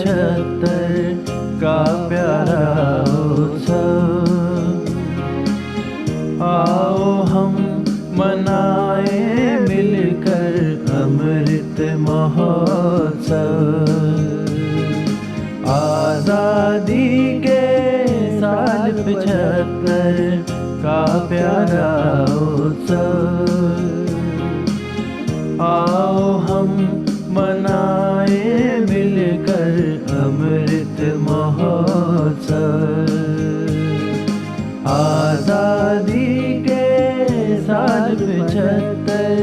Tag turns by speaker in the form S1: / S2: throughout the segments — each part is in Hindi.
S1: 75 का प्यारा उत्सव। आओ हम मनाए मिलकर अमृत महोत्सव। आजादी के साल 75 का प्यारा उत्सव। आओ हम मनाए मिलकर अमृत महोत्सव। आजादी के साल 75।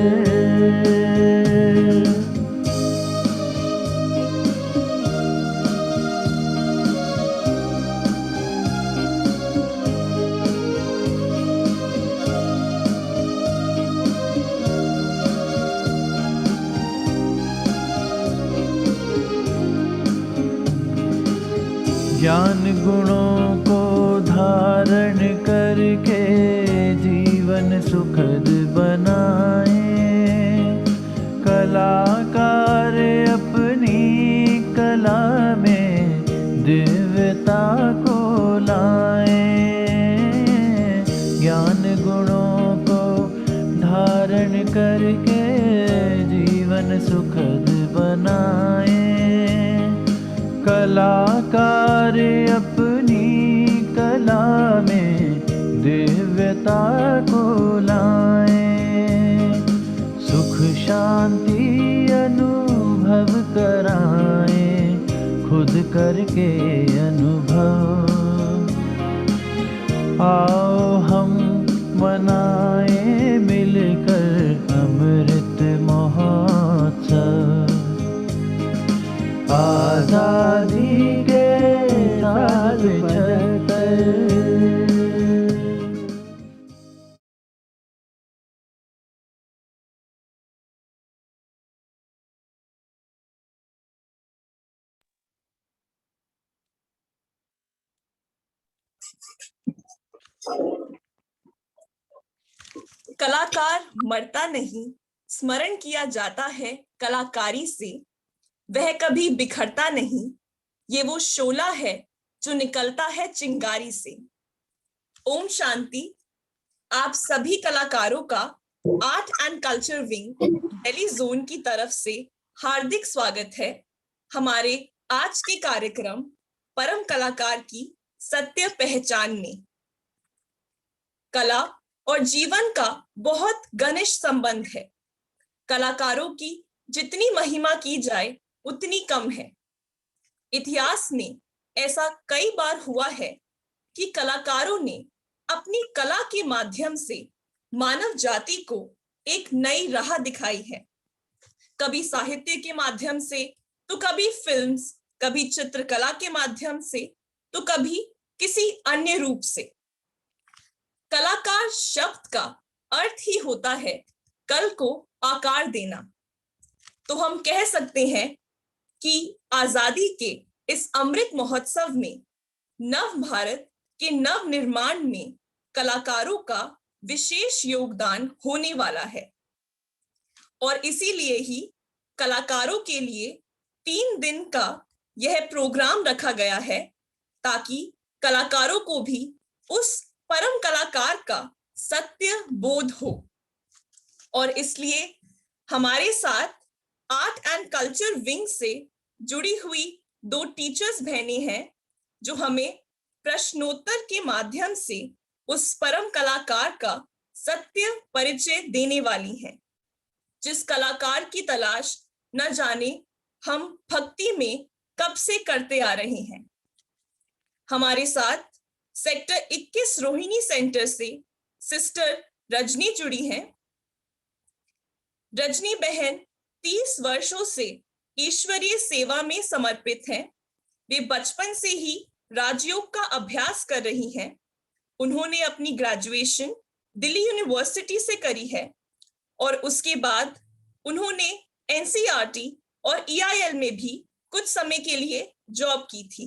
S1: ज्ञान गुणों को धारण करके जीवन सुखद बनाए। कलाकार अपनी कला में दिव्यता को लाए। ज्ञान गुणों को धारण करके जीवन सुखद बनाए। कलाकार अपनी कला में दिव्यता को लाए। सुख शांति अनुभव कराए खुद करके अनुभव। आओ हम मनाए मिलकर अमृत महोत्सव। आजादी के साल 75।
S2: कलाकार मरता नहीं, स्मरण किया जाता है कलाकारी से। वह कभी बिखरता नहीं, ये वो शोला है जो निकलता है चिंगारी से। ओम शांति। आप सभी कलाकारों का art and culture wing Delhi zone की तरफ से हार्दिक स्वागत है हमारे आज के कार्यक्रम परम कलाकार की सत्य पहचान में। कला और जीवन का बहुत घनिष्ठ संबंध है। कलाकारों की जितनी महिमा की जाए उतनी कम है। इतिहास में ऐसा कई बार हुआ है कि कलाकारों ने अपनी कला के माध्यम से मानव जाति को एक नई राह दिखाई है। कभी साहित्य के माध्यम से, तो कभी फिल्म्स, कभी चित्रकला के माध्यम से, तो कभी किसी अन्य रूप से। कलाकार शब्द का अर्थ ही होता है कल को आकार देना। तो हम कह सकते हैं कि आजादी के इस अमृत महोत्सव में नव भारत के नव निर्माण में कलाकारों का विशेष योगदान होने वाला है। और इसीलिए ही कलाकारों के लिए 3 दिन का यह प्रोग्राम रखा गया है, ताकि कलाकारों को भी उस परम कलाकार का सत्य बोध हो। और इसलिए हमारे साथ आर्ट एंड कल्चर विंग से जुड़ी हुई 2 टीचर्स बहनें हैं, जो हमें प्रश्नोत्तर के माध्यम से उस परम कलाकार का सत्य परिचय देने वाली हैं, जिस कलाकार की तलाश न जाने हम भक्ति में कब से करते आ रहे हैं। हमारे साथ सेक्टर 21 रोहिणी सेंटर से सिस्टर रजनी जुड़ी हैं। रजनी बहन 30 वर्षों से ईश्वरीय सेवा में समर्पित हैं। वे बचपन से ही राजयोग का अभ्यास कर रही हैं। उन्होंने अपनी ग्रेजुएशन दिल्ली यूनिवर्सिटी से करी है और उसके बाद उन्होंने एनसीईआरटी और ईआईएल में भी कुछ समय के लिए जॉब की थी।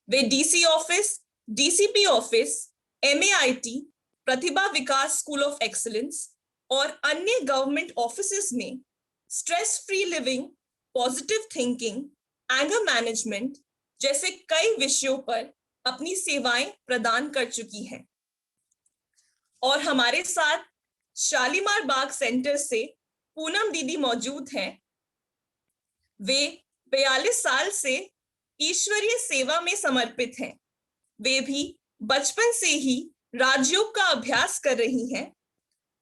S2: वे DC office, DCP office, MAIT, Pratibha Vikas school of excellence और अन्य गवर्नमेंट ऑफिसेस में stress free living, positive thinking, anger management जैसे कई विषयों पर अपनी सेवाएं प्रदान कर चुकी हैं। और हमारे साथ शालीमार बाग सेंटर से पूनम दीदी मौजूद हैं। वे 42 साल से ईश्वरीय सेवा में समर्पित हैं। वे भी बचपन से ही राजयोग का अभ्यास कर रही हैं।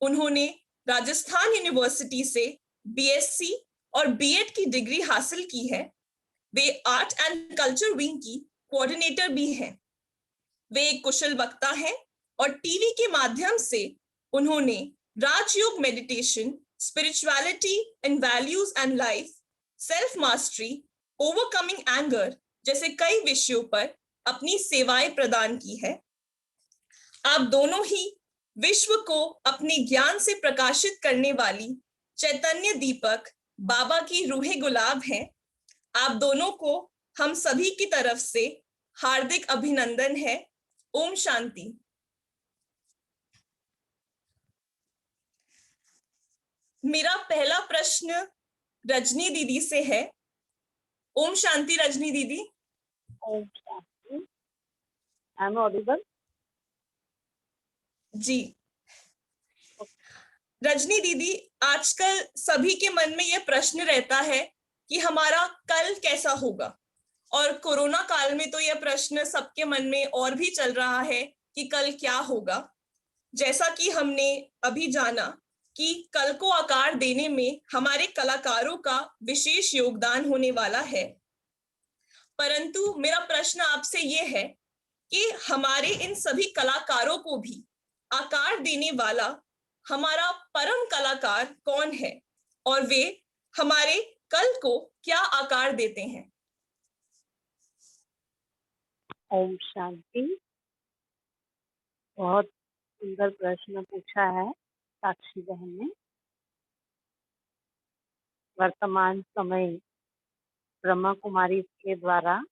S2: उन्होंने राजस्थान यूनिवर्सिटी से बीएससी और बीएड की डिग्री हासिल की है। वे आर्ट एंड कल्चर विंग की कोऑर्डिनेटर भी हैं। वे एक कुशल वक्ता हैं और टीवी के माध्यम से उन्होंने Rajyoga meditation, spirituality and values and life, self mastery, overcoming anger जैसे कई विषयों पर अपनी सेवाएं प्रदान की है। आप दोनों ही विश्व को अपने ज्ञान से प्रकाशित करने वाली चैतन्य दीपक बाबा की रूहे गुलाब हैं। आप दोनों को हम सभी की तरफ से हार्दिक अभिनंदन है। ओम शांति। मेरा पहला प्रश्न रजनी दीदी से है। ओम शांति रजनी दीदी।
S3: ओम शांति। I am audible?
S2: जी रजनी दीदी, आजकल सभी के मन में यह प्रश्न रहता है कि हमारा कल कैसा होगा, और कोरोना काल में तो यह प्रश्न सबके मन में और भी चल रहा है कि कल क्या होगा। जैसा कि हमने अभी जाना कि कल को आकार देने में हमारे कलाकारों का विशेष योगदान होने वाला है, परंतु मेरा प्रश्न आपसे यह है कि हमारे इन सभी कलाकारों को भी आकार देने वाला हमारा परम कलाकार कौन है, और वे हमारे कल को क्या आकार देते हैं?
S3: ओम शांति। बहुत सुंदर प्रश्न पूछा है साक्षी बहन ने। वर्तमान समय ब्रह्मा कुमारी के द्वारा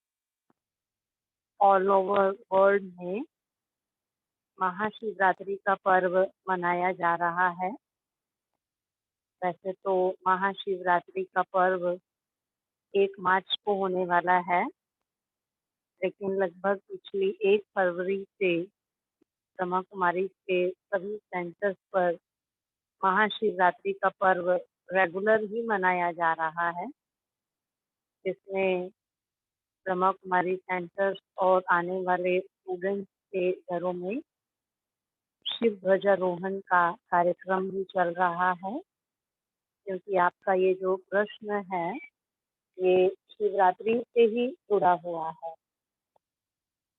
S3: ऑल ओवर वर्ल्ड में महाशिवरात्रि का पर्व मनाया जा रहा है। वैसे तो महाशिवरात्रि का पर्व 1 मार्च को होने वाला है, लेकिन लगभग पिछली 1 फरवरी से ब्रह्मा कुमारी के सभी सेंटर्स पर महाशिवरात्रि का पर्व रेगुलर ही मनाया जा रहा है, जिसमें ब्रह्मा कुमारी सेंटर्स और आने वाले स्टूडेंट्स के घरों में शिव ध्वजारोहण का कार्यक्रम भी चल रहा है। क्योंकि आपका ये जो प्रश्न है ये शिवरात्रि से ही जुड़ा हुआ है,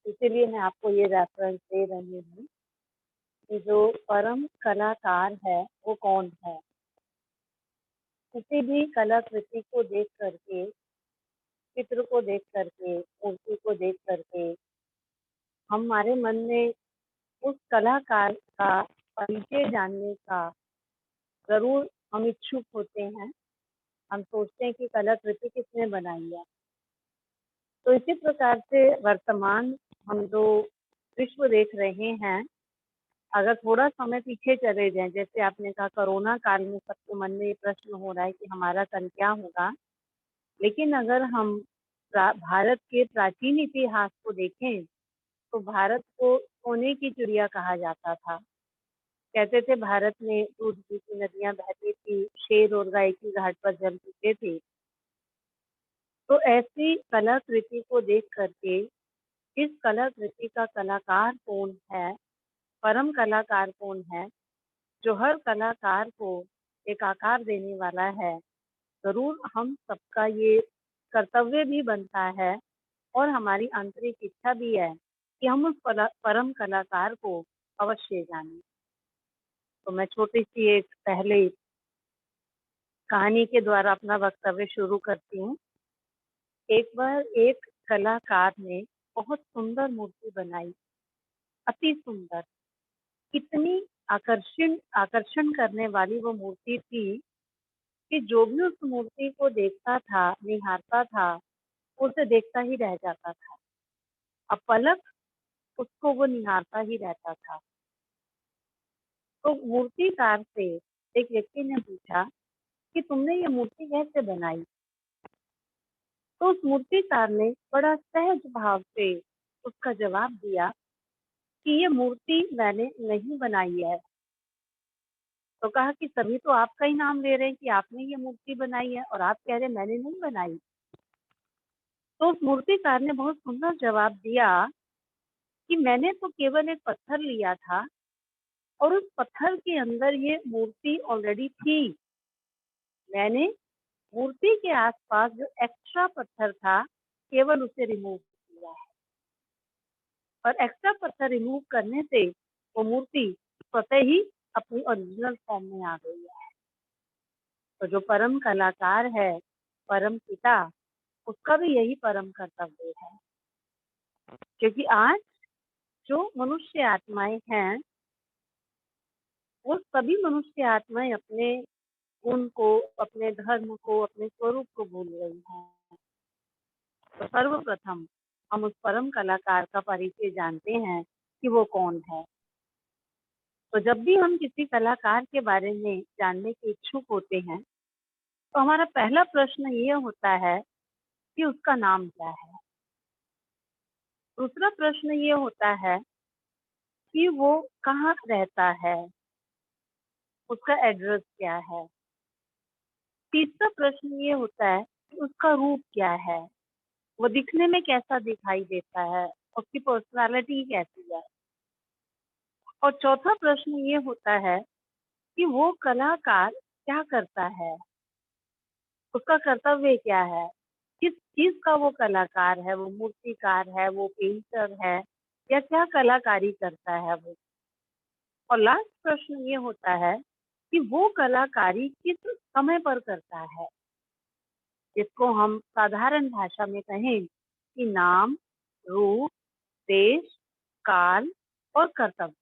S3: इसीलिए मैं आपको ये रेफरेंस दे रही हूँ कि जो परम कलाकार है वो कौन है। किसी भी कलाकृति को देख करके, चित्र को देख करके, मूर्ति को देख करके हमारे मन में उस कलाकार का परिचय जानने का जरूर हम इच्छुक होते हैं। हम सोचते हैं कि कलाकृति किसने बनाई है। तो इसी प्रकार से वर्तमान हम जो विश्व देख रहे हैं, अगर थोड़ा समय पीछे चले जाएं, जैसे आपने कहा कोरोना काल में सबके मन में ये प्रश्न हो रहा है कि हमारा कल क्या होगा, लेकिन अगर हम भारत के प्राचीन इतिहास को देखें तो भारत को सोने की चिड़िया कहा जाता था। कहते थे भारत में दूध की नदियां बहती थी, शेर और गाय की घाट पर जल चुके थे। तो ऐसी कलाकृति को देख करके इस कलाकृति का कलाकार कौन है, परम कलाकार कौन है, जो हर कलाकार को एक आकार देने वाला है, जरूर हम सबका ये कर्तव्य भी बनता है और हमारी आंतरिक इच्छा भी है कि हम उस परम कलाकार को अवश्य जानें। तो मैं छोटी सी एक पहले कहानी के द्वारा अपना वक्तव्य शुरू करती हूँ। एक बार एक कलाकार ने बहुत सुंदर मूर्ति बनाई, अति सुंदर, इतनी आकर्षण करने वाली वो मूर्ति थी कि जो भी उस मूर्ति को देखता था, निहारता था, उसे देखता ही रह जाता था। अब पलक उसको वो निहारता ही रहता था। तो मूर्तिकार से एक व्यक्ति ने पूछा कि तुमने ये मूर्ति कैसे बनाई? तो उस मूर्तिकार ने बड़ा सहज भाव से उसका जवाब दिया कि ये मूर्ति मैंने नहीं बनाई है। तो कहा कि सभी तो आपका ही नाम ले रहे हैं कि आपने ये मूर्ति बनाई है और आप कह रहे हैं मैंने नहीं बनाई। तो उस मूर्तिकार ने बहुत सुंदर जवाब दिया कि मैंने तो केवल एक पत्थर लिया था और उस पत्थर के अंदर ये मूर्ति ऑलरेडी थी। मैंने मूर्ति के आसपास जो एक्स्ट्रा पत्थर था केवल उसे रिमूव किया है और एक्स्ट्रा पत्थर रिमूव करने से वो मूर्ति स्वतः ही अपनी ओरिजिनल फॉर्म में आ गई है। तो जो परम कलाकार है, परम पिता, उसका भी यही परम कर्तव्य है, क्योंकि आज जो मनुष्य आत्माएं हैं वो सभी मनुष्य आत्माएं अपने गुण को, अपने धर्म को, अपने स्वरूप को भूल रही हैं। तो सर्वप्रथम हम उस परम कलाकार का परिचय जानते हैं कि वो कौन है। तो जब भी हम किसी कलाकार के बारे में जानने के इच्छुक होते हैं तो हमारा पहला प्रश्न ये होता है कि उसका नाम क्या है। दूसरा प्रश्न ये होता है कि वो कहाँ रहता है, उसका एड्रेस क्या है। तीसरा प्रश्न ये होता है कि उसका रूप क्या है, वो दिखने में कैसा दिखाई देता है, उसकी पर्सनालिटी कैसी है। और चौथा प्रश्न ये होता है कि वो कलाकार क्या करता है, उसका कर्तव्य क्या है, किस चीज का वो कलाकार है, वो मूर्तिकार है, वो पेंटर है, या क्या कलाकारी करता है वो। और लास्ट प्रश्न ये होता है कि वो कलाकारी किस समय पर करता है, जिसको हम साधारण भाषा में कहें कि नाम, रूप, देश, काल और कर्तव्य।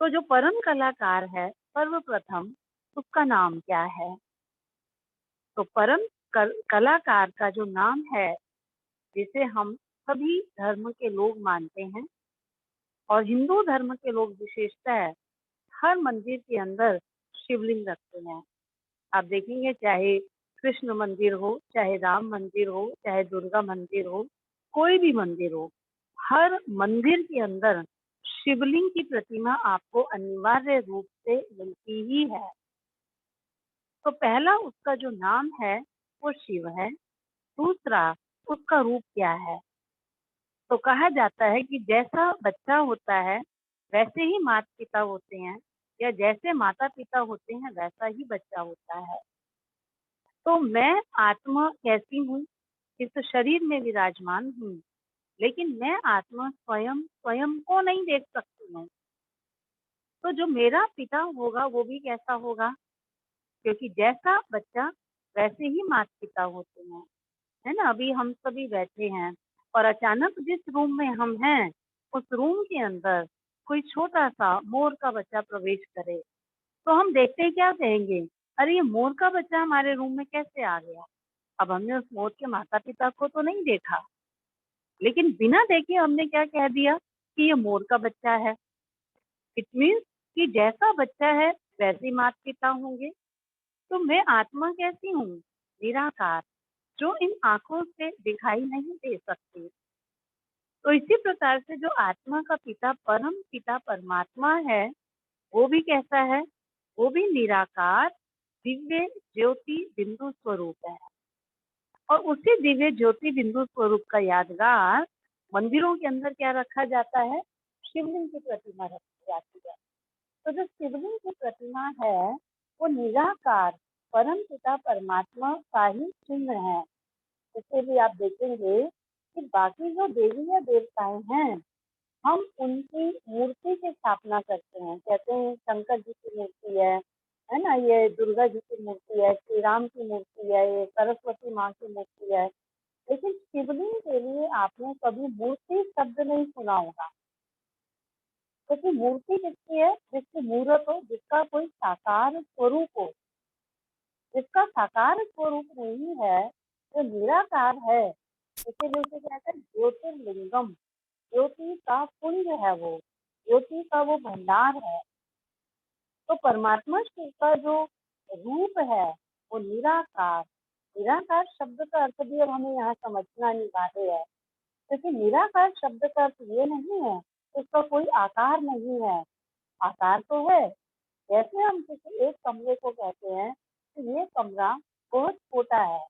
S3: तो जो परम कलाकार है, सर्वप्रथम उसका नाम क्या है। तो परम कलाकार का जो नाम है, जिसे हम सभी धर्म के लोग मानते हैं और हिंदू धर्म के लोग विशेषतः हर मंदिर के अंदर शिवलिंग रखते हैं। आप देखेंगे चाहे कृष्ण मंदिर हो, चाहे राम मंदिर हो, चाहे दुर्गा मंदिर हो, कोई भी मंदिर हो, हर मंदिर के अंदर शिवलिंग की प्रतिमा आपको अनिवार्य रूप से मिलती ही है। तो पहला उसका जो नाम है वो शिव है। दूसरा उसका रूप क्या है। तो कहा जाता है कि जैसा बच्चा होता है वैसे ही माता पिता होते हैं, या जैसे माता पिता होते हैं वैसा ही बच्चा होता है। तो मैं आत्मा कैसी हूँ, इस शरीर में विराजमान हूँ, लेकिन मैं आत्मा स्वयं स्वयं को नहीं देख सकती हूँ। तो जो मेरा पिता होगा वो भी कैसा होगा, क्योंकि जैसा बच्चा वैसे ही माता पिता होते हैं, है ना। अभी हम सभी बैठे हैं और अचानक जिस रूम में हम हैं उस रूम के अंदर कोई छोटा सा मोर का बच्चा प्रवेश करे तो हम देखते ही क्या कहेंगे, अरे ये मोर का बच्चा हमारे रूम में कैसे आ गया। अब हमने उस मोर के माता पिता को तो नहीं देखा, लेकिन बिना देखे हमने क्या कह दिया कि ये मोर का बच्चा है। इट मीन्स कि जैसा बच्चा है वैसे ही माता पिता होंगे। तो मैं आत्मा कैसी हूँ, निराकार, जो इन आंखों से दिखाई नहीं दे सकती। तो इसी प्रकार से जो आत्मा का पिता परम पिता परमात्मा है वो भी कैसा है, वो भी निराकार दिव्य ज्योति बिंदु स्वरूप है। और उसी दिव्य ज्योति बिंदु स्वरूप का यादगार मंदिरों के अंदर क्या रखा जाता है, शिवलिंग की प्रतिमा रखी जाती है। तो जो शिवलिंग की प्रतिमा है वो निराकार परम पिता परमात्मा का ही चिन्ह है। इससे भी आप देखेंगे कि बाकी जो देवी या देवताएं हैं हम उनकी मूर्ति की स्थापना करते हैं, कहते हैं शंकर जी की मूर्ति है ना, ये दुर्गा जी की मूर्ति है, श्री राम की मूर्ति है, ये सरस्वती माँ की मूर्ति है। लेकिन शिवलिंग के लिए आपने कभी मूर्ति शब्द नहीं सुना होगा, क्योंकि मूर्ति किसकी है, जिसकी मूर्त हो, जिसका कोई साकार स्वरूप हो। जिसका साकार स्वरूप नहीं है जो निराकार है, इसीलिए उसे कहते हैं ज्योतिर्लिंगम। ज्योति का पुंज है वो, ज्योति का वो भंडार है। तो परमात्मा शिव का जो रूप है वो निराकार निराकार शब्द का अर्थ भी अब हमें यहाँ समझना अनिवार्य है, क्योंकि निराकार शब्द का अर्थ ये नहीं है कि उसका कोई आकार नहीं है। आकार तो है। जैसे हम किसी एक कमरे को कहते हैं कि ये कमरा बहुत छोटा है,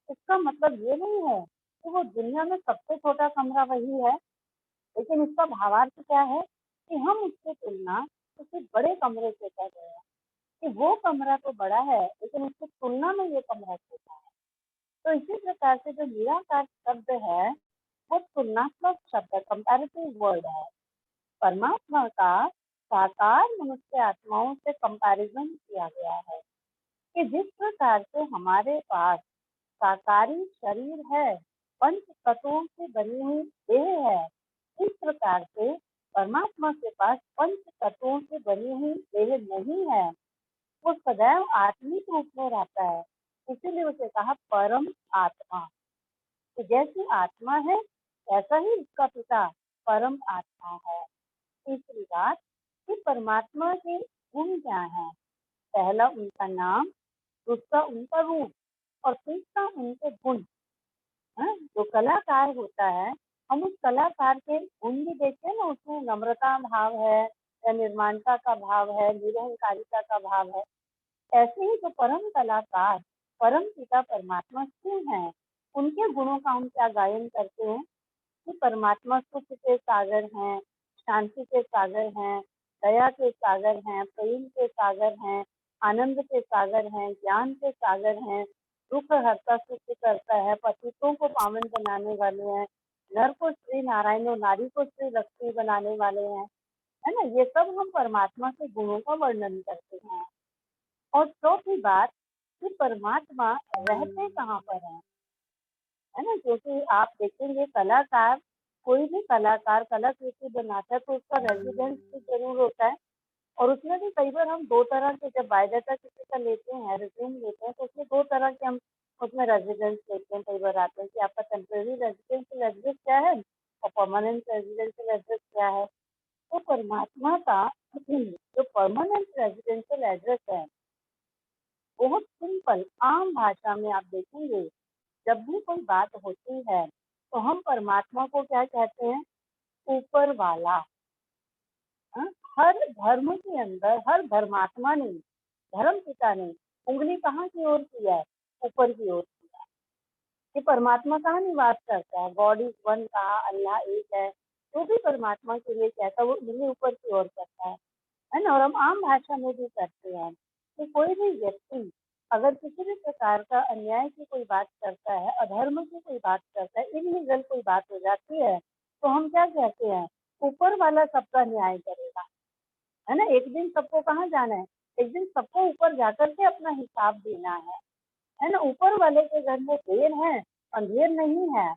S3: इसका मतलब ये नहीं है कि वो दुनिया में सबसे छोटा कमरा वही है, लेकिन इसका भावार्थ क्या है कि हम उसकी तुलना किसी बड़े कमरे से कर रहे हैं, कि वो कमरा तो बड़ा है लेकिन उसकी तुलना में ये कमरा छोटा है। तो इसी प्रकार से जो निराकार शब्द है वो तुलनात्मक शब्द है, कंपैरेटिव वर्ड है। परमात्मा का साकार मनुष्य आत्माओं से कंपैरिजन किया गया है कि जिस प्रकार से हमारे पास साकारी शरीर है, पंच तत्वों से बनी हुई देह है, इस प्रकार से परमात्मा के पास पंच तत्वों से बनी हुई देह नहीं है। वो सदैव आत्मिक रूप में रहता है, इसीलिए उसे कहा परम आत्मा। तो जैसी आत्मा है ऐसा ही उसका पिता परम आत्मा है। तीसरी बात कि परमात्मा के गुण क्या है? पहला उनका नाम, दूसरा उनका रूप और तीसरा उनके गुण। जो कलाकार होता है, हम उस कलाकार के गुण भी देखते हैं ना, उसमें नम्रता भाव है या निर्माणता का भाव है, निरहंकारिता का भाव है। ऐसे ही जो परम कलाकार परम पिता परमात्मा क्यों है, उनके गुणों का हम क्या गायन करते हैं कि परमात्मा सुख के सागर हैं, शांति के सागर हैं, दया के सागर हैं, प्रेम के सागर हैं, आनंद के सागर हैं, ज्ञान के सागर हैं, दुख हरता सुख करता है, पतितों को पावन बनाने वाले हैं, नर को श्री नारायण और नारी को श्री लक्ष्मी बनाने वाले हैं, है ना। ये सब हम परमात्मा के गुणों का वर्णन करते हैं। और चौथी बात कि परमात्मा रहते कहाँ पर है ना, क्योंकि आप देखेंगे कलाकार, कोई भी कलाकार कलाकृति बनाता है तो उसका रेजिडेंस भी जरूर होता है। और उसमें भी कई बार हम दो तरह के, जब बायोडाटा किसी का लेते हैं, रिज्यूम लेते हैं, तो उसमें दो तरह के हम उसमें रेजिडेंस लेते हैं। कई बार आते हैं कि आपका टेम्परेरी रेजिडेंशियल एड्रेस क्या है और परमानेंट रेजिडेंशियल एड्रेस क्या है। तो परमात्मा का जो परमानेंट रेजिडेंशियल एड्रेस है, बहुत सिंपल आम भाषा में आप देखेंगे, जब भी कोई बात होती है तो हम परमात्मा को क्या कहते हैं? ऊपर वाला। हाँ? हर धर्म के अंदर हर धर्मात्मा ने, धर्म पिता ने उंगली कहाँ की ओर किया है? ऊपर की ओर किया है कि परमात्मा कहाँ निवास करता है। गॉड इज वन कहा, अल्लाह एक है, तो भी परमात्मा के लिए कहता है वो उंगली ऊपर की ओर करता है ना। और हम आम भाषा में भी करते हैं कि कोई भी व्यक्ति अगर किसी भी प्रकार का अन्याय की कोई बात करता है, अधर्म की कोई बात करता है, इलीगल कोई बात हो जाती है, तो हम क्या कहते हैं? ऊपर वाला सबका न्याय करेगा, है ना। एक दिन सबको कहाँ जाना है? एक दिन सबको ऊपर जाकर के अपना हिसाब देना है ना। ऊपर वाले के घर में देर है, अंधेर नहीं है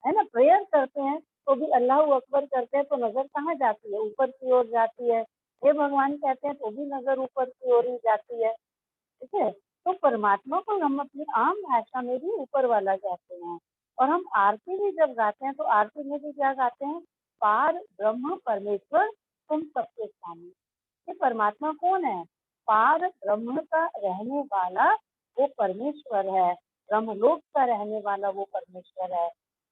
S3: ना। प्रेयर करते हैं तो भी अल्लाह अकबर करते हैं तो नजर कहाँ जाती है? ऊपर की ओर जाती है। हे भगवान कहते हैं तो भी नजर ऊपर की ओर ही जाती है। ठीक है। तो परमात्मा को हम अपनी आम भाषा में भी ऊपर वाला कहते हैं। और हम आरती भी जब गाते हैं तो आरती में भी क्या गाते हैं? पार ब्रह्म परमेश्वर तुम सबके स्वामी। ये परमात्मा कौन है? पार ब्रह्म का रहने वाला वो परमेश्वर है, ब्रह्मलोक का रहने वाला वो परमेश्वर है।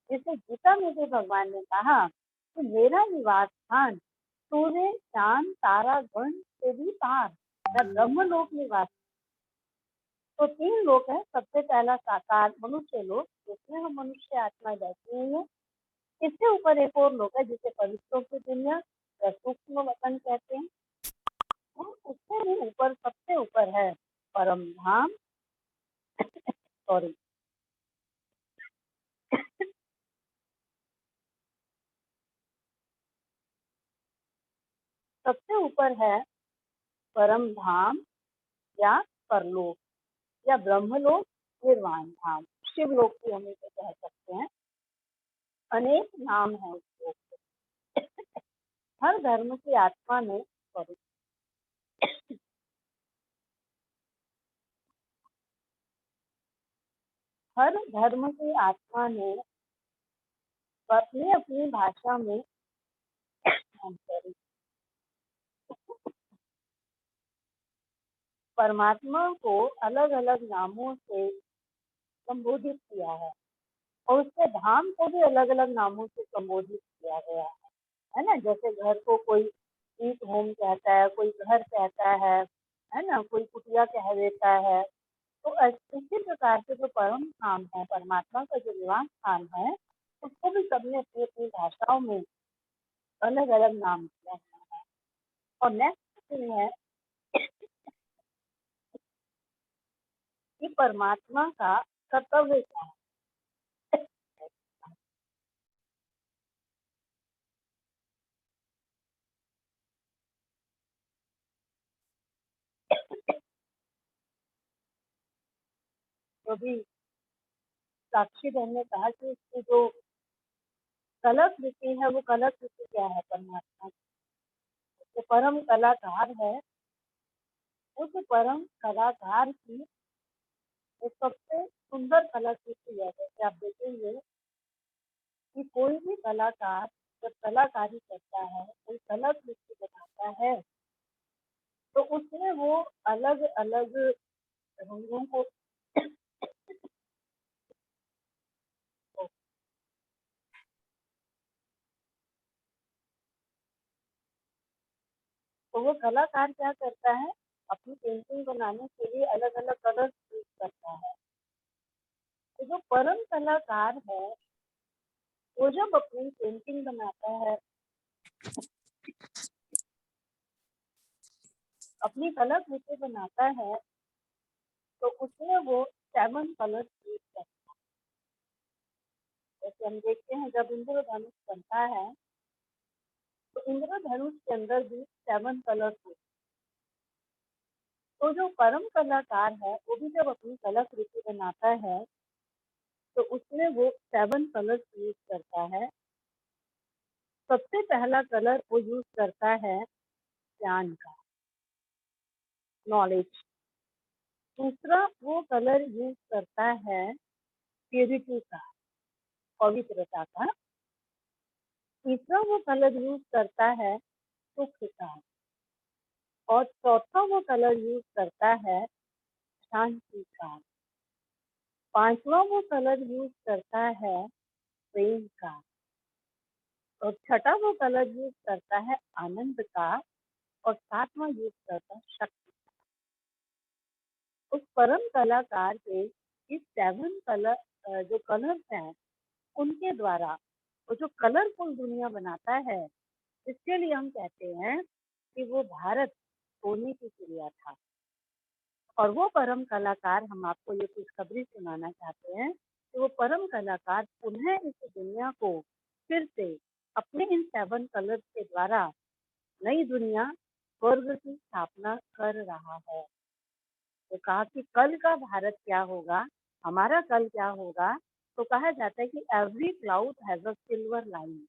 S3: जैसे गीता में भी भगवान ने कहा कि मेरा निवास स्थान सूर्य चांद तारा गण से भी पार, मैं ब्रह्मलोक निवास। तो तीन लोक है। सबसे पहला साकार मनुष्य लोक, जिसमें हम मनुष्य आत्मा बैठी हुई है। इससे ऊपर एक और लोक है जिसे पवित्रों की दुनिया या सूक्ष्म वतन कहते हैं। और उससे भी ऊपर, सबसे ऊपर है परम धाम। सॉरी, सबसे ऊपर है परम धाम या परलोक या ब्रह्मलोक, निर्वाण धाम, शिवलोक भी हम इसे कह सकते हैं। अनेक नाम है उस लोक के। हर धर्म की आत्मा में, सॉरी, हर धर्म की आत्मा ने अपनी अपनी भाषा में, सॉरी, परमात्मा को अलग अलग नामों से संबोधित किया और उसके धाम को भी अलग अलग नामों से संबोधित किया गया है ना। जैसे घर को कोई स्वीट होम कहता है, कोई घर कहता है ना, कोई कुटिया कह देता है। तो इसी प्रकार से जो परम धाम है, परमात्मा का जो निवास स्थान है, उसको भी सबने अपनी अपनी भाषाओं में अलग अलग नाम दिया है। और नेक्स्ट थिंग है कि परमात्मा का कर्तव्य क्या है। तो भी साक्षी बहन ने कहा कि उसकी जो कलक रीति है, वो कलक रीति क्या है, परमात्मा जो परम कलाकार है, उस परम कलाकार की एक सबसे सुंदर कलाकृति है। जैसे आप देखेंगे कि कोई भी कलाकार जब कलाकारी करता है, कोई कलाकृति बनाता है, तो उसमें वो अलग अलग रंगों को तो वो कलाकार क्या करता है, अपनी पेंटिंग बनाने के लिए अलग अलग कलर यूज करता है। तो जो परम कलाकार है, वो जब अपनी पेंटिंग बनाता है, अपनी कलाकृति बनाता है, तो उसमें वो 7 कलर यूज करता है। जैसे हम देखते हैं जब इंद्रधनुष बनता है, तो इंद्रधनुष के अंदर भी 7 कलर होते हैं। तो जो परम कलाकार है, वो भी जब अपनी कलाकृति बनाता है, तो उसमें वो 7 कलर यूज करता है। सबसे पहला कलर वो यूज करता है ज्ञान का, नॉलेज। दूसरा वो कलर यूज करता है प्योरिटी का, पवित्रता का। तीसरा वो कलर यूज करता है सुख का। और चौथा वो कलर यूज करता है शांति का। पांचवा वो कलर यूज करता है प्रेम का। और छठा वो कलर यूज करता है आनंद का। और सातवां यूज करता है शक्ति। उस परम कलाकार के इस 7 कलर जो कलर्स हैं, उनके द्वारा वो जो कलरफुल दुनिया बनाता है, इसके लिए हम कहते हैं कि वो भारत सोने की चिड़िया था। और वो परम कलाकार, हम आपको ये खुशखबरी सुनाना चाहते हैं कि वो परम कलाकार पुनः इस दुनिया को फिर से अपने इन 7 कलर्स के द्वारा नई दुनिया स्वर्ग की स्थापना कर रहा है। तो कहा कि कल का भारत क्या होगा, हमारा कल क्या होगा। तो कहा जाता है कि every cloud has a silver line.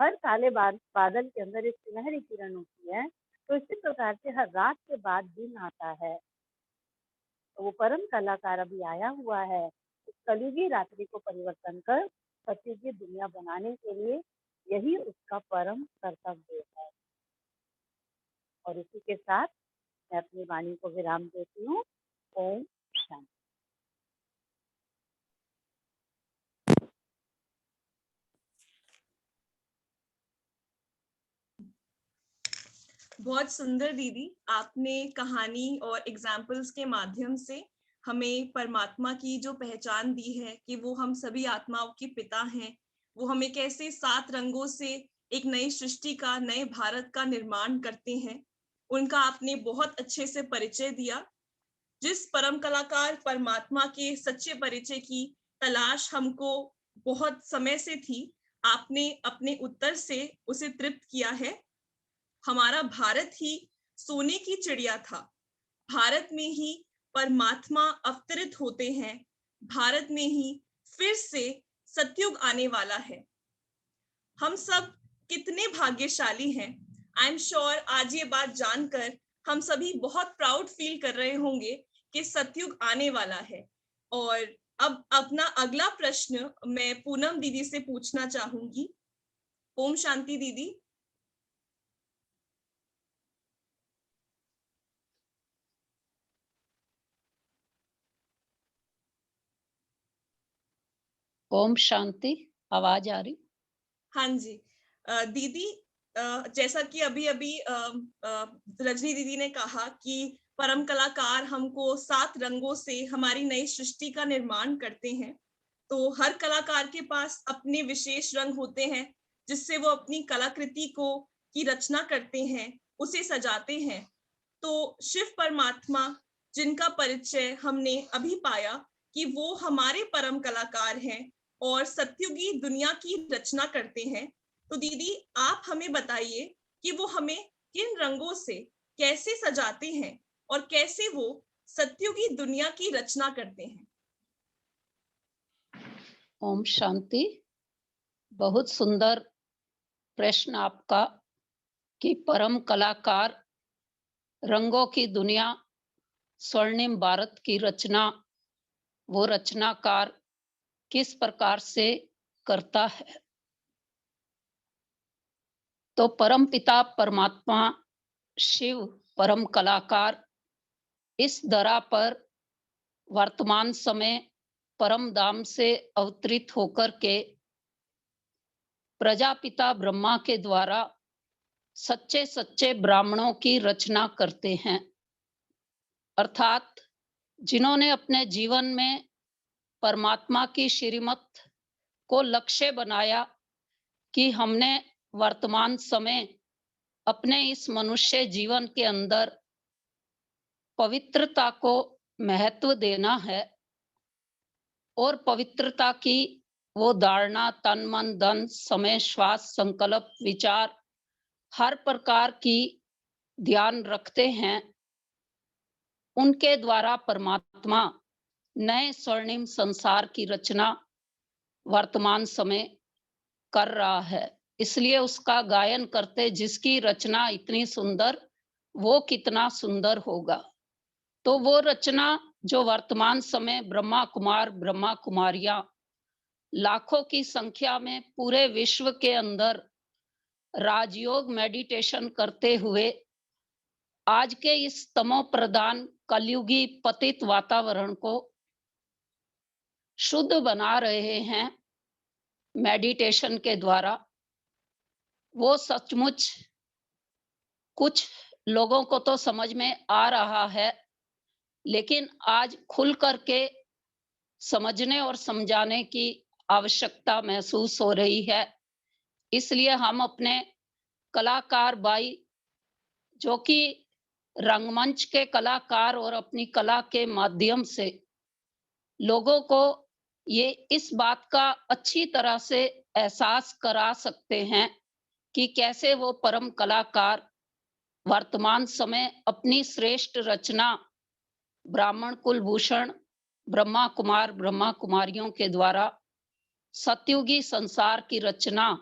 S3: हर काले बादल के अंदर एक सुनहरी किरण होती है। तो इसी प्रकार से हर रात के बाद दिन आता है। तो वो परम कलाकार अभी आया हुआ है इस कलयुगी रात्रि को परिवर्तन कर सत्युगी दुनिया बनाने के लिए। यही उसका परम कर्तव्य है। और इसी के साथ मैं अपनी वाणी को विराम देती हूँ। ओम शांति।
S2: बहुत सुंदर दीदी, आपने कहानी और एग्जाम्पल्स के माध्यम से हमें परमात्मा की जो पहचान दी है कि वो हम सभी आत्माओं के पिता हैं, वो हमें कैसे 7 रंगों से एक नई सृष्टि का, नए भारत का निर्माण करते हैं, उनका आपने बहुत अच्छे से परिचय दिया। जिस परम कलाकार परमात्मा के सच्चे परिचय की तलाश हमको बहुत समय से थी, आपने अपने उत्तर से उसे तृप्त किया है। हमारा भारत ही सोने की चिड़िया था। भारत में ही परमात्मा अवतरित होते हैं। भारत में ही फिर से सतयुग आने वाला है। हम सब कितने भाग्यशाली हैं। आई एम श्योर आज ये बात जानकर हम सभी बहुत प्राउड फील कर रहे होंगे कि सतयुग आने वाला है। और अब अपना अगला प्रश्न मैं पूनम दीदी से पूछना चाहूंगी। ओम शांति दीदी।
S4: ओम शांति। आवाज आ रही?
S2: हाँ जी। दीदी, जैसा कि अभी अभी रजनी दीदी ने कहा कि परम कलाकार हमको 7 रंगों से हमारी नई सृष्टि का निर्माण करते हैं। तो हर कलाकार के पास अपने विशेष रंग होते हैं जिससे वो अपनी कलाकृति को की रचना करते हैं, उसे सजाते हैं। तो शिव परमात्मा, जिनका परिचय हमने अभी पाया कि वो हमारे परम कलाकार हैं और सत्युगी दुनिया की रचना करते हैं, तो दीदी आप हमें बताइए कि वो हमें किन रंगों से कैसे सजाते हैं और कैसे वो सत्युगी दुनिया की रचना करते हैं।
S4: ओम शांति। बहुत सुंदर प्रश्न आपका कि परम कलाकार, रंगों की दुनिया, स्वर्णिम भारत की रचना, वो रचनाकार किस प्रकार से करता है। तो परम पिता परमात्मा शिव परम कलाकार इस धरा पर वर्तमान समय परम धाम से अवतरित होकर के प्रजापिता ब्रह्मा के द्वारा सच्चे सच्चे ब्राह्मणों की रचना करते हैं। अर्थात जिन्होंने अपने जीवन में परमात्मा की श्रीमत को लक्ष्य बनाया कि हमने वर्तमान समय अपने इस मनुष्य जीवन के अंदर पवित्रता को महत्व देना है और पवित्रता की वो धारणा तन मन धन समय श्वास संकल्प विचार हर प्रकार की ध्यान रखते हैं। उनके द्वारा परमात्मा नए स्वर्णिम संसार की रचना वर्तमान समय कर रहा है। इसलिए उसका गायन करते, जिसकी रचना इतनी सुंदर, वो कितना सुंदर होगा। तो वो रचना जो वर्तमान समय ब्रह्मा कुमार ब्रह्मा कुमारियां लाखों की संख्या में पूरे विश्व के अंदर राजयोग मेडिटेशन करते हुए आज के इस तमो प्रधान कलयुगी पतित वातावरण को शुद्ध बना रहे हैं मेडिटेशन के द्वारा, वो सचमुच कुछ लोगों को तो समझ में आ रहा है, लेकिन आज खुल करके समझने और समझाने की आवश्यकता महसूस हो रही है। इसलिए हम अपने कलाकार भाई, जो कि रंगमंच के कलाकार और अपनी कला के माध्यम से लोगों को ये इस बात का अच्छी तरह से एहसास करा सकते हैं कि कैसे वो परम कलाकार वर्तमान समय अपनी श्रेष्ठ रचना ब्राह्मण कुलभूषण ब्रह्मा कुमार ब्रह्मा कुमारियों के द्वारा सतयुगी संसार की रचना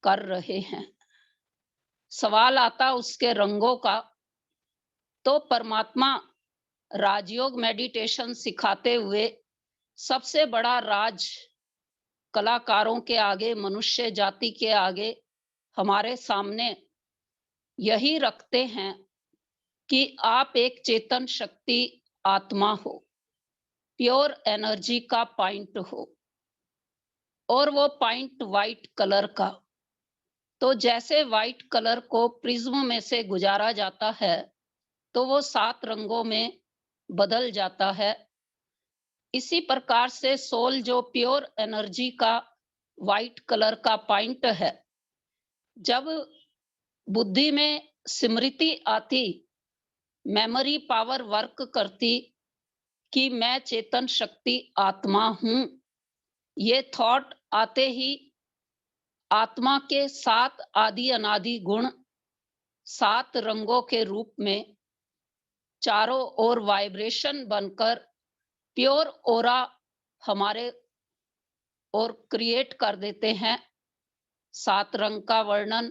S4: कर रहे हैं। सवाल आता उसके रंगों का, तो परमात्मा राजयोग मेडिटेशन सिखाते हुए सबसे बड़ा राज कलाकारों के आगे, मनुष्य जाति के आगे, हमारे सामने यही रखते हैं कि आप एक चेतन शक्ति आत्मा हो, प्योर एनर्जी का पॉइंट हो, और वो पॉइंट वाइट कलर का। तो जैसे वाइट कलर को प्रिज्म में से गुजारा जाता है तो वो 7 रंगों में बदल जाता है। इसी प्रकार से सोल जो प्योर एनर्जी का वाइट कलर का पॉइंट है, जब बुद्धि में स्मृति आती, मेमोरी पावर वर्क करती कि मैं चेतन शक्ति आत्मा हूं, ये थॉट आते ही आत्मा के 7 आदि अनादि गुण 7 रंगों के रूप में चारों ओर वाइब्रेशन बनकर प्योर ओरा हमारे और क्रिएट कर देते हैं। 7 रंग का वर्णन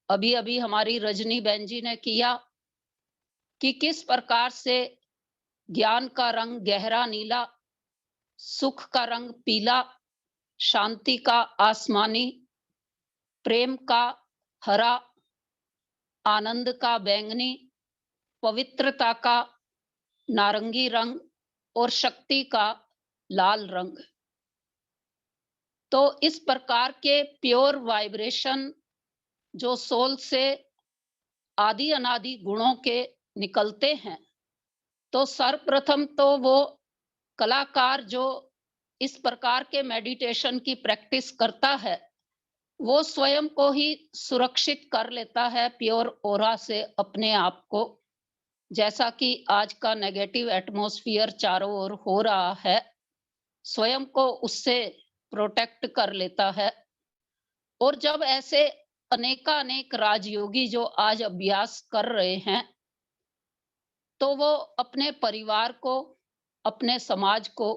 S4: अभी अभी हमारी रजनी बहन जी ने किया कि किस प्रकार से ज्ञान का रंग गहरा नीला, सुख का रंग पीला, शांति का आसमानी, प्रेम का हरा, आनंद का बैंगनी, पवित्रता का नारंगी रंग और शक्ति का लाल रंग। तो इस प्रकार के प्योर वाइब्रेशन जो सोल से आदि अनादि गुणों के निकलते हैं, तो सर्वप्रथम तो वो कलाकार जो इस प्रकार के मेडिटेशन की प्रैक्टिस करता है, वो स्वयं को ही सुरक्षित कर लेता है प्योर ऑरा से अपने आप को। जैसा कि आज का नेगेटिव एटमॉस्फेयर चारों ओर हो रहा है, स्वयं को उससे प्रोटेक्ट कर लेता है। और जब ऐसे अनेकानेक राजयोगी जो आज अभ्यास कर रहे हैं, तो वो अपने परिवार को, अपने समाज को,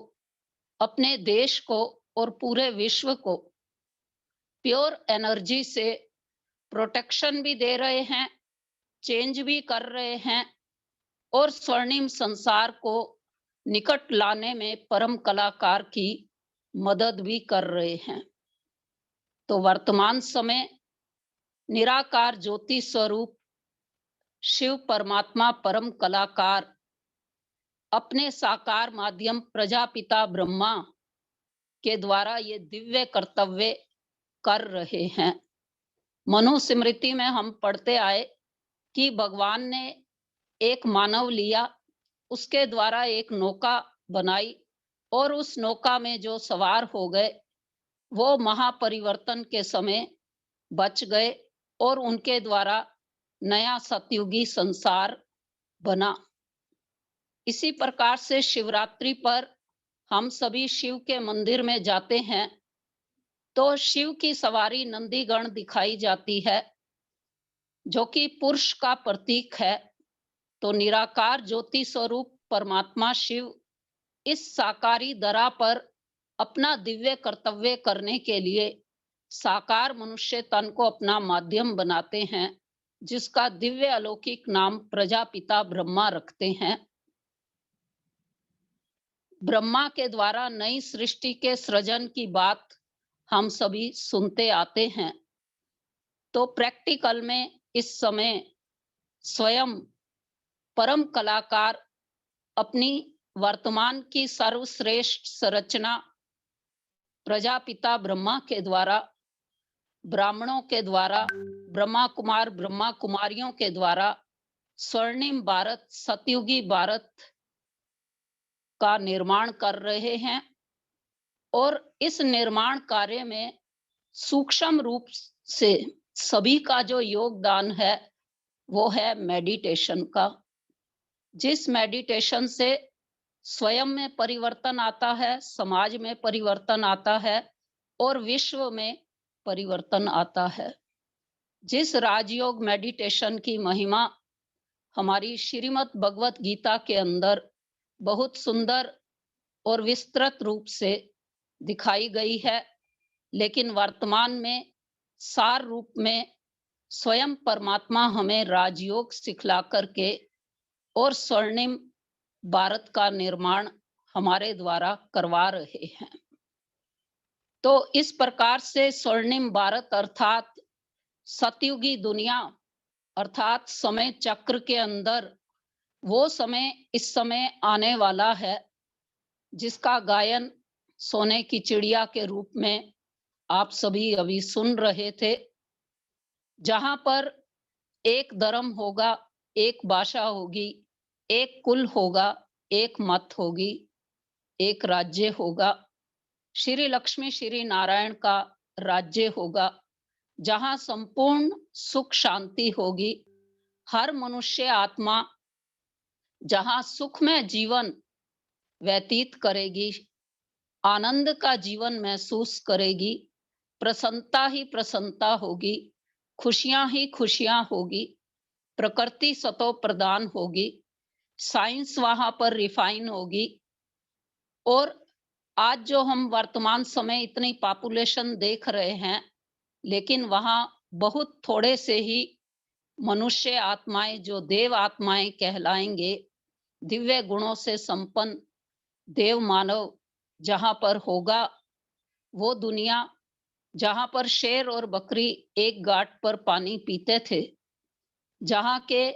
S4: अपने देश को और पूरे विश्व को प्योर एनर्जी से प्रोटेक्शन भी दे रहे हैं, चेंज भी कर रहे हैं और स्वर्णिम संसार को निकट लाने में परम कलाकार की मदद भी कर रहे हैं। तो वर्तमान समय निराकार ज्योति स्वरूप शिव परमात्मा परम कलाकार अपने साकार माध्यम प्रजापिता ब्रह्मा के द्वारा ये दिव्य कर्तव्य कर रहे हैं। मनुस्मृति में हम पढ़ते आए कि भगवान ने एक मानव लिया, उसके द्वारा एक नौका बनाई और उस नौका में जो सवार हो गए वो महापरिवर्तन के समय बच गए और उनके द्वारा नया सतयुगी संसार बना। इसी प्रकार से शिवरात्रि पर हम सभी शिव के मंदिर में जाते हैं तो शिव की सवारी नंदीगण दिखाई जाती है, जो कि पुरुष का प्रतीक है। तो निराकार ज्योति स्वरूप परमात्मा शिव इस साकारी धरा पर अपना दिव्य कर्तव्य करने के लिए साकार मनुष्य तन को अपना माध्यम बनाते हैं, जिसका दिव्य अलौकिक नाम प्रजापिता ब्रह्मा रखते हैं। ब्रह्मा के द्वारा नई सृष्टि के सृजन की बात हम सभी सुनते आते हैं। तो प्रैक्टिकल में इस समय स्वयं परम कलाकार अपनी वर्तमान की सर्वश्रेष्ठ संरचना प्रजापिता ब्रह्मा के द्वारा, ब्राह्मणों के द्वारा, ब्रह्मा कुमार ब्रह्मा कुमारियों के द्वारा स्वर्णिम भारत, सतयुगी भारत का निर्माण कर रहे हैं। और इस निर्माण कार्य में सूक्ष्म रूप से सभी का जो योगदान है वो है मेडिटेशन का। जिस मेडिटेशन से स्वयं में परिवर्तन आता है, समाज में परिवर्तन आता है और विश्व में परिवर्तन आता है। जिस राजयोग मेडिटेशन की महिमा हमारी श्रीमद् भगवत गीता के अंदर बहुत सुंदर और विस्तृत रूप से दिखाई गई है, लेकिन वर्तमान में सार रूप में स्वयं परमात्मा हमें राजयोग सिखला करके और स्वर्णिम भारत का निर्माण हमारे द्वारा करवा रहे हैं। तो इस प्रकार से स्वर्णिम भारत अर्थात सतयुगी दुनिया अर्थात समय चक्र के अंदर वो समय इस समय आने वाला है जिसका गायन सोने की चिड़िया के रूप में आप सभी अभी सुन रहे थे, जहां पर एक धर्म होगा, एक भाषा होगी, एक कुल होगा, एक मत होगी, एक राज्य होगा। श्री लक्ष्मी श्री नारायण का राज्य होगा, जहां संपूर्ण सुख शांति होगी। हर मनुष्य आत्मा जहां सुख में जीवन व्यतीत करेगी, आनंद का जीवन महसूस करेगी, प्रसन्नता ही प्रसन्नता होगी, खुशियां ही खुशियां होगी, प्रकृति सतो प्रदान होगी, साइंस वहां पर रिफाइन होगी। और आज जो हम वर्तमान समय इतनी पॉपुलेशन देख रहे हैं, लेकिन वहां बहुत थोड़े से ही मनुष्य आत्माएं जो देव आत्माएं कहलाएंगे, दिव्य गुणों से संपन्न देव मानव जहां पर होगा, वो दुनिया जहां पर शेर और बकरी एक घाट पर पानी पीते थे, जहां के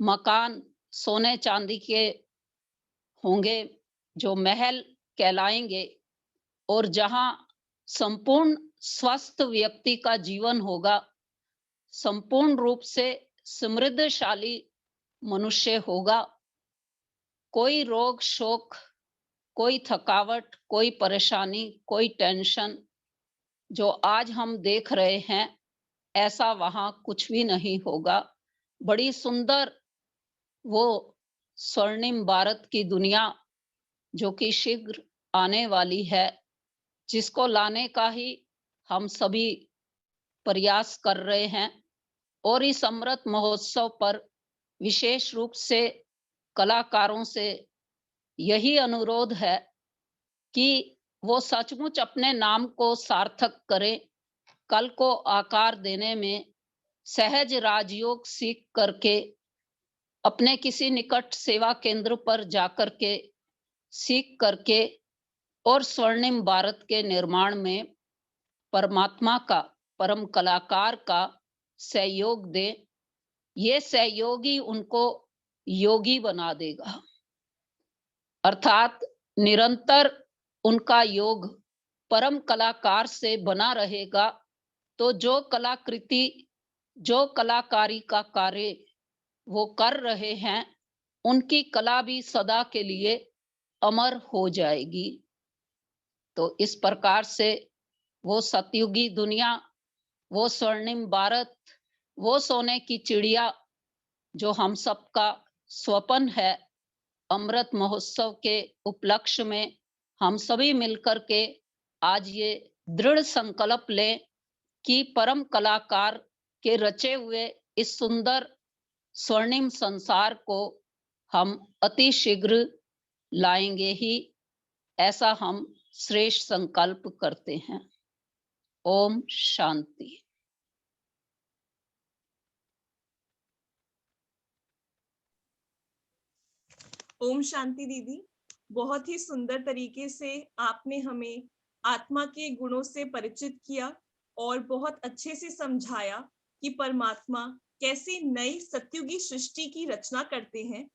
S4: मकान सोने चांदी के होंगे जो महल कहलाएंगे, और जहां संपूर्ण स्वस्थ व्यक्ति का जीवन होगा, संपूर्ण रूप से समृद्धशाली मनुष्य होगा। कोई रोग शोक, कोई थकावट, कोई परेशानी, कोई टेंशन जो आज हम देख रहे हैं, ऐसा वहां कुछ भी नहीं होगा। बड़ी सुंदर वो स्वर्णिम भारत की दुनिया जो कि शीघ्र आने वाली है, जिसको लाने का ही हम सभी प्रयास कर रहे हैं। और इस अमृत महोत्सव पर विशेष रूप से कलाकारों से यही अनुरोध है कि वो सचमुच अपने नाम को सार्थक करें। कल को आकार देने में सहज राजयोग सीख करके अपने किसी निकट सेवा केंद्र पर जाकर के सीख करके और स्वर्णिम भारत के निर्माण में परमात्मा का, परम कलाकार का सहयोग दे। ये सहयोगी उनको योगी बना देगा, अर्थात निरंतर उनका योग परम कलाकार से बना रहेगा। तो जो कलाकृति, जो कलाकारी का कार्य वो कर रहे हैं, उनकी कला भी सदा के लिए अमर हो जाएगी। तो इस प्रकार से वो सतयुगी दुनिया, वो स्वर्णिम भारत, वो सोने की चिड़िया जो हम सबका स्वप्न है, अमृत महोत्सव के उपलक्ष्य में हम सभी मिलकर के आज ये दृढ़ संकल्प लें कि परम कलाकार के रचे हुए इस सुंदर स्वर्णिम संसार को हम अति शीघ्र लाएंगे ही, ऐसा हम श्रेष्ठ संकल्प करते हैं। ओम शांति।
S2: ओम शांति दीदी, बहुत ही सुंदर तरीके से आपने हमें आत्मा के गुणों से परिचित किया और बहुत अच्छे से समझाया कि परमात्मा कैसे नई सत्युगी सृष्टि की रचना करते हैं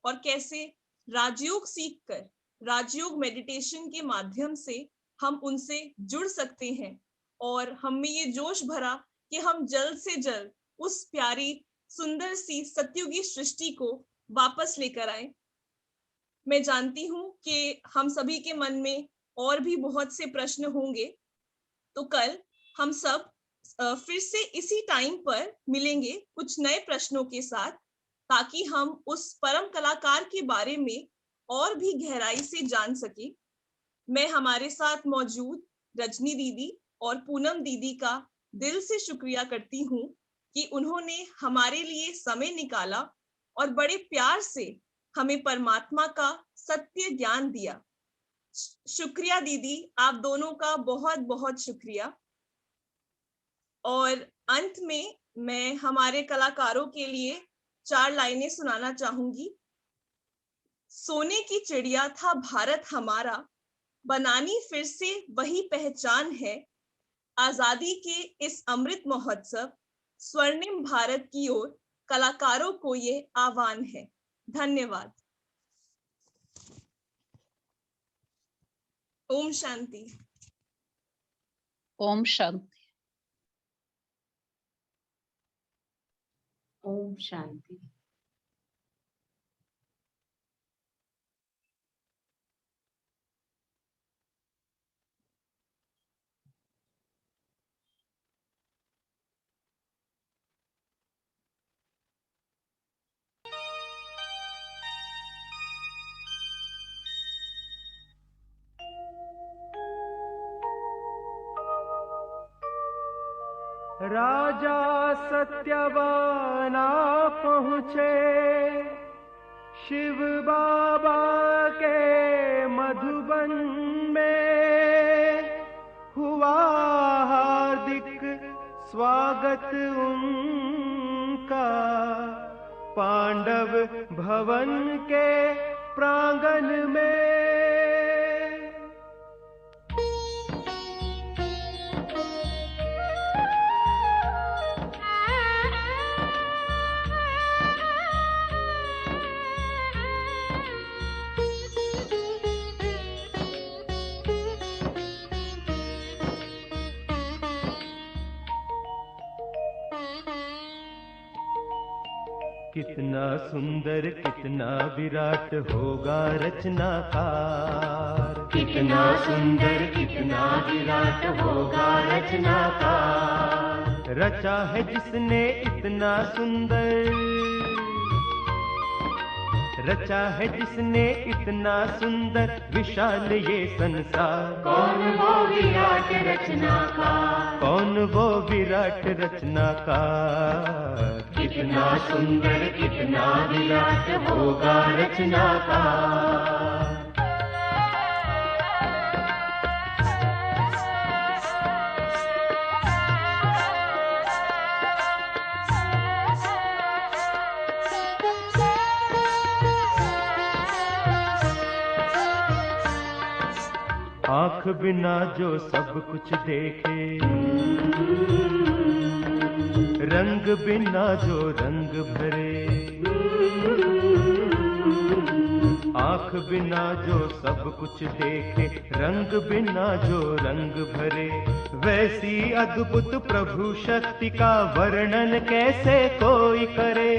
S2: और कैसे राजयोग सीखकर, राजयोग मेडिटेशन के माध्यम से हम उनसे जुड़ सकते हैं और हम में ये जोश भरा कि हम जल्द से जल्द उस प्यारी सुंदर सी सत्युगी सृष्टि को वापस लेकर आए। मैं जानती हूं कि हम सभी के मन में और भी बहुत से प्रश्न होंगे, तो कल हम सब फिर से इसी टाइम पर मिलेंगे कुछ नए प्रश्नों के साथ, ताकि हम उस परम कलाकार के बारे में और भी गहराई से जान सके। मैं हमारे साथ मौजूद रजनी दीदी और पूनम दीदी का दिल से शुक्रिया करती हूँ कि उन्होंने हमारे लिए समय निकाला और बड़े प्यार से हमें परमात्मा का सत्य ज्ञान दिया। शुक्रिया दीदी, आप दोनों का बहुत बहुत शुक्रिया। और अंत में मैं हमारे कलाकारों के लिए 4 लाइनें सुनाना चाहूंगी। सोने की चिड़िया था भारत हमारा, बनानी फिर से वही पहचान है। आजादी के इस अमृत महोत्सव स्वर्णिम भारत की ओर कलाकारों को ये आह्वान है। धन्यवाद। ओम शांति।
S4: ओम शांति।
S5: ओम शांति।
S1: राजा सत्यवाना पहुँचे शिव बाबा के मधुबन में, हुआ हार्दिक स्वागत उनका पांडव भवन के प्रांगण में। कितना सुंदर कितना विराट होगा रचनाकार, कितना सुंदर कितना विराट होगा रचनाकार। रचा है जिसने इतना सुंदर, रचा है जिसने इतना सुंदर विशाल ये संसार।
S5: कौन वो विराट रचनाकार,
S1: कौन वो विराट रचनाकार।
S5: कितना सुंदर कितना विराट होगा रचनाकार।
S1: आँख बिना जो सब कुछ देखे, रंग बिना जो रंग भरे, आँख बिना जो सब कुछ देखे, रंग बिना जो रंग भरे। वैसी अद्भुत प्रभु शक्ति का वर्णन कैसे कोई करे।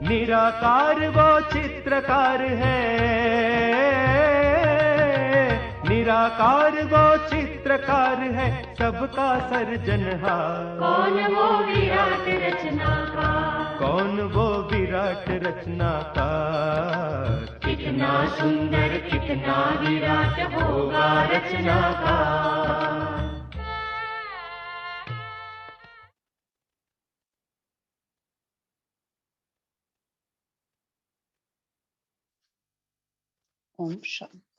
S1: निराकार वो चित्रकार है, निराकार वो चित्रकार है, सबका सर्जनहार।
S5: कौन वो विराट रचनाकार,
S1: कौन वो विराट रचनाकार।
S5: कितना सुंदर कितना विराट होगा रचनाकार।
S4: ओम शांति।